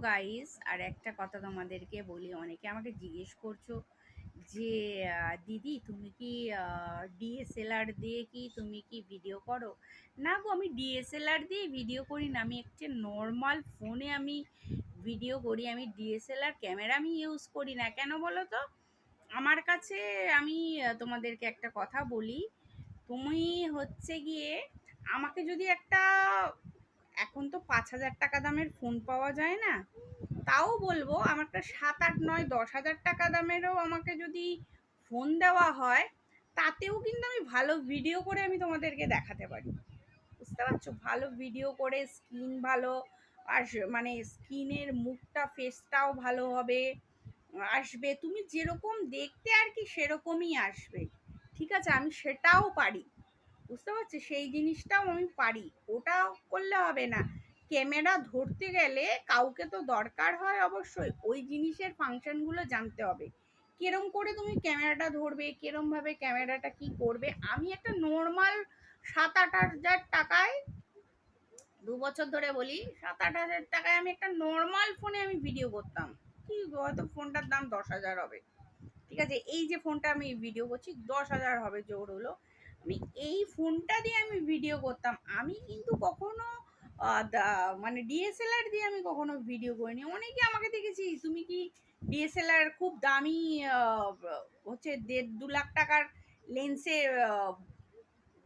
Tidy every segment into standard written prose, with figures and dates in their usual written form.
Guys, আর একটা কথা তোমাদেরকে বলি। অনেকে আমাকে জিজ্ঞেস করছো যে দিদি তুমি কি ডিএসএলআর দিয়ে কি তুমি কি ভিডিও করো? না গো, আমি ডিএসএলআর দিয়ে ভিডিও করি না। আমি একটা নর্মাল ফোনে আমি ভিডিও করি। আমি ডিএসএলআর ক্যামেরা আমি ইউজ করি না। কেন বলো তো? আমার কাছে আমি তোমাদেরকে একটা কথা বলি। তুমি হচ্ছে গিয়ে আমাকে যদি একটা, এখন তো 5,000 টাকা দামের ফোন পাওয়া যায় না, তাও বলবো আমার একটা 7, 8, 9, 10,000 টাকা দামেরও আমাকে যদি ফোন দেওয়া হয়, তাতেও কিন্তু আমি ভালো ভিডিও করে আমি তোমাদেরকে দেখাতে পারি। বুঝতে পারছো? ভালো ভিডিও করে স্ক্রিন ভালো, আর মানে স্ক্রিনের মুখটা ফেসটাও ভালো হবে, আসবে তুমি যেরকম দেখতে আর কি সেরকমই আসবে। ঠিক আছে, আমি সেটাও পারি। বুঝতে পারছি, সেই জিনিসটাও আমি পারি। ওটা করলে হবে না। ক্যামেরা ধরতে গেলে কাউকে তো দরকার হয়, অবশ্যই ওই জিনিসের ফাংশনগুলো জানতে হবে। কিরম করে তুমি ক্যামেরাটা ধরবে, কিরম ভাবে ক্যামেরাটা কি করবে। আমি একটা নর্মাল 7, 8 হাজার টাকায়, 2 বছর ধরে বলি, 7, 8 হাজার টাকায় আমি একটা নর্মাল ফোনে আমি ভিডিও করতাম। কি হয়তো ফোনটার দাম 10,000 হবে। ঠিক আছে, এই যে ফোনটা আমি ভিডিও করছি 10,000 হবে জোর হলো। আমি এই ফোনটা দিয়ে আমি ভিডিও করতাম। আমি কিন্তু কখনো মানে ডিএসএলআর দিয়ে আমি কখনো ভিডিও করিনি। অনেকে আমাকে দেখেছি তুমি কি ডিএসএলআর খুব দামি, আহ, হচ্ছে 1.5-2 লাখ টাকার লেন্সে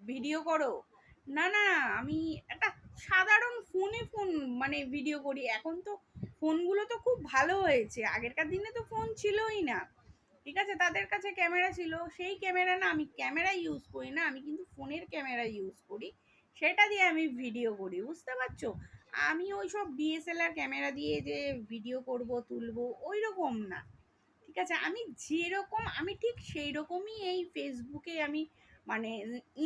ভিডিও করো? না না, আমি একটা সাধারণ ফোন মানে ভিডিও করি। এখন তো ফোনগুলো তো খুব ভালো হয়েছে, আগেরকার দিনে তো ফোন ছিলই না। ঠিক আছে, তাদের কাছে ক্যামেরা ছিল, সেই ক্যামেরা না, আমি ক্যামেরা ইউজ করি না, আমি কিন্তু ফোনের ক্যামেরা ইউজ করি। সেটা দিয়ে আমি ভিডিও করি। বুঝতে পারছো? আমি ওই সব ডিএসএলআর ক্যামেরা দিয়ে যে ভিডিও করব তুলবো ওই রকম না। ঠিক আছে, আমি যেরকম আমি ঠিক সেই রকমই এই ফেসবুকে আমি মানে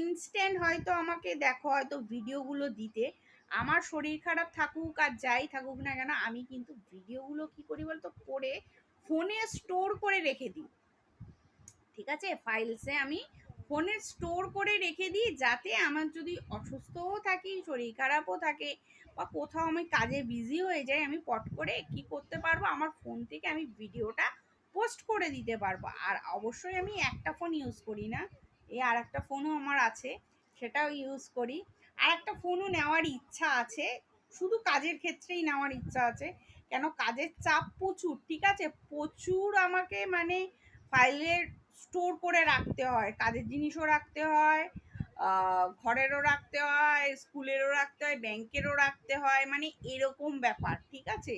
ইনস্ট্যান্ট হয়তো আমাকে দেখো হয়তো ভিডিওগুলো দিতে, আমার শরীর খারাপ থাকুক আর যাই থাকুক না কেন, আমি কিন্তু ভিডিওগুলো কি করি বলতো, করে ফোনে স্টোর করে রেখে দিই। ঠিক আছে, ফাইলসে আমি ফোনে স্টোর করে রেখে দিই, যাতে আমার যদি অসুস্থও থাকি, শরীর খারাপও থাকে, বা কোথাও আমি কাজে বিজি হয়ে যাই, আমি পট করে কি করতে পারবো, আমার ফোন থেকে আমি ভিডিওটা পোস্ট করে দিতে পারবো। আর অবশ্যই আমি একটা ফোন ইউজ করি না, এই আর একটা ফোনও আমার আছে, সেটাও ইউজ করি। আর একটা ফোনও নেওয়ার ইচ্ছা আছে, শুধু কাজের ক্ষেত্রেই নেওয়ার ইচ্ছা আছে। কেন, কাজের চাপ প্রচুর। ঠিক আছে, প্রচুর আমাকে মানে ফাইলের স্টোর করে রাখতে হয়, কাজের জিনিসও রাখতে হয়, ঘরেরও রাখতে হয়, স্কুলেরও রাখতে হয়, ব্যাংকেরও রাখতে হয়, মানে এরকম ব্যাপার। ঠিক আছে,